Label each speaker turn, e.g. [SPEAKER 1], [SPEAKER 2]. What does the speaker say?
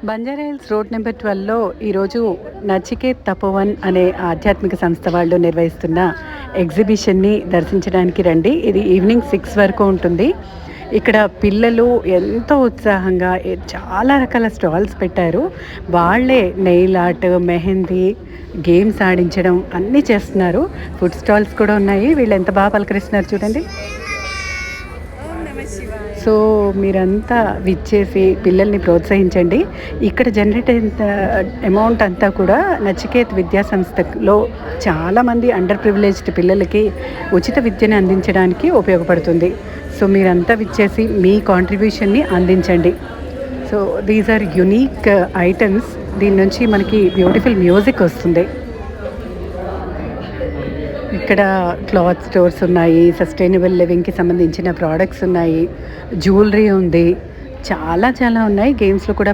[SPEAKER 1] Banjara Hills road number 12లో ఈరోజు నచికేత్ తపోవన్ అనే ఆధ్యాత్మిక సంస్థ వాళ్ళు నిర్వహిస్తున్న ఎగ్జిబిషన్ని దర్శించడానికి రండి. ఇది ఈవినింగ్ 6 వరకు ఉంటుంది. ఇక్కడ పిల్లలు ఎంతో ఉత్సాహంగా చాలా రకాల స్టాల్స్ పెట్టారు. వాళ్ళే నెయిల్ ఆర్ట్, మెహందీ, గేమ్స్ ఆడించడం అన్నీ చేస్తున్నారు. ఫుడ్ స్టాల్స్ కూడా ఉన్నాయి. వీళ్ళు ఎంత బాగా పలకరిస్తున్నారు చూడండి. సో మీరంతా విచ్చేసి పిల్లల్ని ప్రోత్సహించండి. ఇక్కడ జనరేట్ అయిన అమౌంట్ అంతా కూడా నచికేత్ విద్యా సంస్థలో చాలామంది అండర్ ప్రివిలేజ్డ్ పిల్లలకి ఉచిత విద్యను అందించడానికి ఉపయోగపడుతుంది. సో మీరంతా విచ్చేసి మీ కాంట్రిబ్యూషన్ని అందించండి. So these are unique items. దీని నుంచి మనకి బ్యూటిఫుల్ మ్యూజిక్ వస్తుంది. ఇక్కడ క్లాత్ స్టోర్స్ ఉన్నాయి, సస్టైనబుల్ లివింగ్కి సంబంధించిన ప్రోడక్ట్స్ ఉన్నాయి, జ్యువెలరీ ఉంది, చాలా చాలా ఉన్నాయి. గేమ్స్లో కూడా